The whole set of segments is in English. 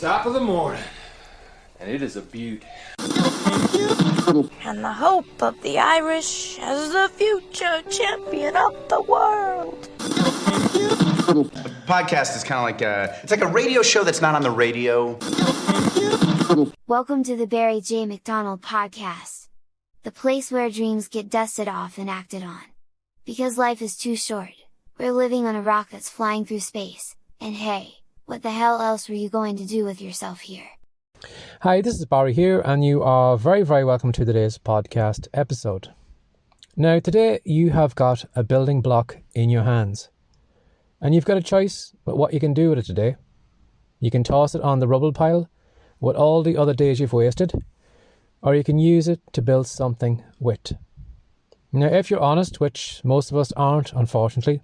top of the morning, and it is a beaut. And the hope of the Irish as the future champion of the world. A podcast is kind of like it's like a radio show that's not on the radio. Welcome to the Barry J. McDonald podcast. The place where dreams get dusted off and acted on. Because life is too short, we're living on a rock that's flying through space, and hey, what the hell else were you going to do with yourself here? Hi, this is Barry here, and you are very, very welcome to today's podcast episode. Now, today you have got a building block in your hands, and you've got a choice about what you can do with it today. You can toss it on the rubble pile with all the other days you've wasted, or you can use it to build something with. Now, if you're honest, which most of us aren't, unfortunately,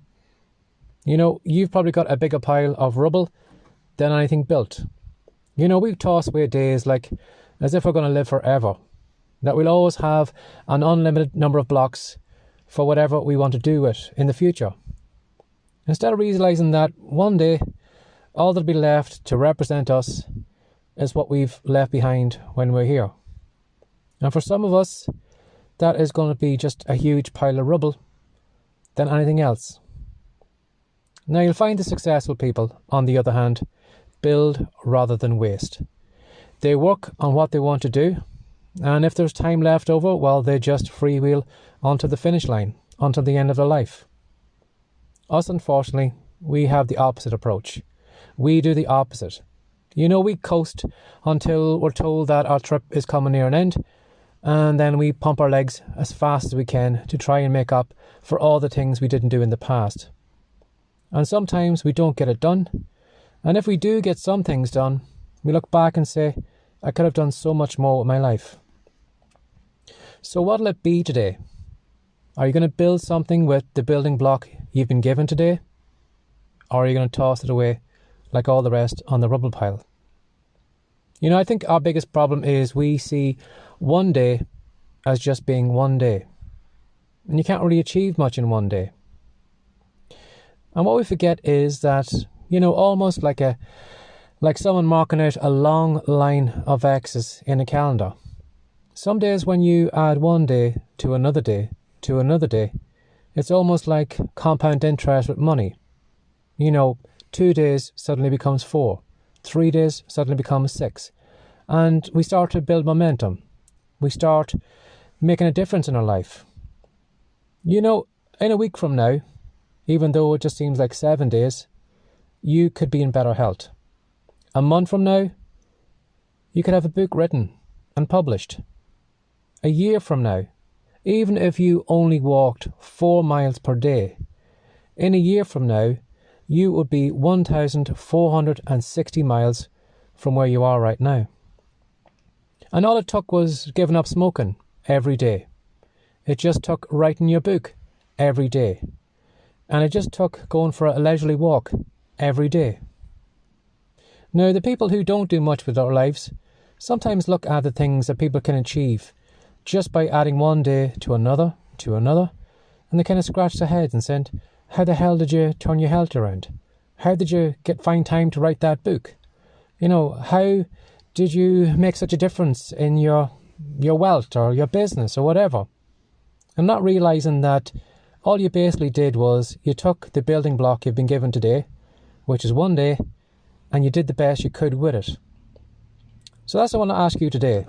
you've probably got a bigger pile of rubble than anything built. We've tossed away days like as if we're going to live forever, that we'll always have an unlimited number of blocks for whatever we want to do with in the future. Instead of realising that one day, all that'll be left to represent us is what we've left behind when we're here. And for some of us, that is going to be just a huge pile of rubble than anything else. Now, you'll find the successful people, on the other hand, build rather than waste. They work on what they want to do, and if there's time left over, well, they just freewheel onto the finish line, until the end of their life. Us, unfortunately, we have the opposite approach. We do the opposite. We coast until we're told that our trip is coming near an end, and then we pump our legs as fast as we can to try and make up for all the things we didn't do in the past. And sometimes we don't get it done. And if we do get some things done, we look back and say, I could have done so much more with my life. So what'll it be today? Are you going to build something with the building block you've been given today? Or are you going to toss it away like all the rest on the rubble pile? I think our biggest problem is we see one day as just being one day. And you can't really achieve much in one day. And what we forget is that almost like someone marking out a long line of X's in a calendar. Some days when you add one day to another day to another day, it's almost like compound interest with money. 2 days suddenly becomes 4. 3 days suddenly becomes 6. And we start to build momentum. We start making a difference in our life. In a week from now, even though it just seems like 7 days, you could be in better health. A month from now, you could have a book written and published. A year from now, even if you only walked 4 miles per day, in a year from now, you would be 1,460 miles from where you are right now. And all it took was giving up smoking every day. It just took writing your book every day. And it just took going for a leisurely walk every day. Now, the people who don't do much with their lives sometimes look at the things that people can achieve just by adding one day to another, and they kind of scratch their heads and said, how the hell did you turn your health around? How did you find time to write that book? How did you make such a difference in your wealth or your business or whatever? And not realising that all you basically did was you took the building block you've been given today, which is one day, and you did the best you could with it. So that's what I want to ask you today.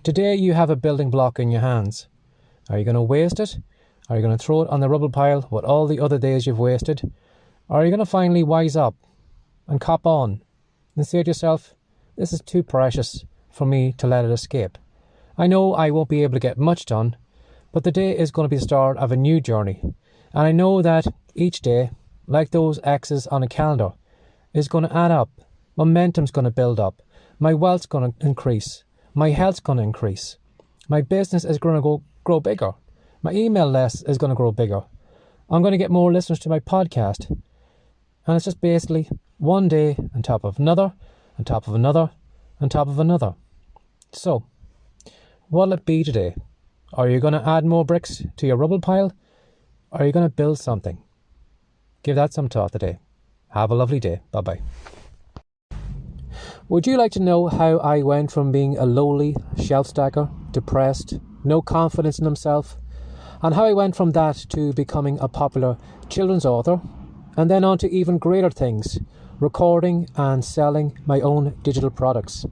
Today you have a building block in your hands. Are you going to waste it? Are you going to throw it on the rubble pile with all the other days you've wasted? Or are you going to finally wise up and cop on and say to yourself, this is too precious for me to let it escape. I know I won't be able to get much done, but the day is going to be the start of a new journey. And I know that each day, like those X's on a calendar, is going to add up. Momentum's going to build up. My wealth's going to increase. My health's going to increase. My business is going to grow bigger. My email list is going to grow bigger. I'm going to get more listeners to my podcast. And it's just basically one day on top of another, on top of another, on top of another. So, what'll it be today? Are you going to add more bricks to your rubble pile? Or are you going to build something? Give that some thought today. Have a lovely day. Bye-bye. Would you like to know how I went from being a lowly shelf stacker, depressed, no confidence in himself, and how I went from that to becoming a popular children's author, and then on to even greater things, recording and selling my own digital products?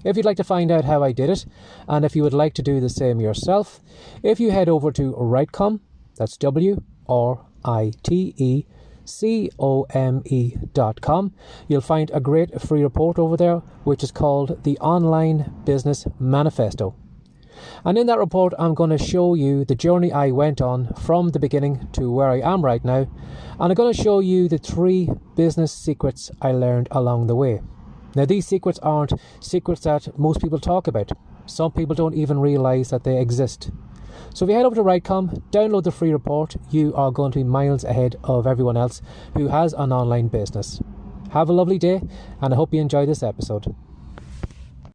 If you'd like to find out how I did it, and if you would like to do the same yourself, if you head over to Writecom, that's WRITECOME.com, you'll find a great free report over there, which is called the Online Business Manifesto. And in that report, I'm going to show you the journey I went on from the beginning to where I am right now. And I'm going to show you the 3 business secrets I learned along the way. Now, these secrets aren't secrets that most people talk about. Some people don't even realize that they exist. So if you head over to Writecom, download the free report, you are going to be miles ahead of everyone else who has an online business. Have a lovely day, and I hope you enjoy this episode.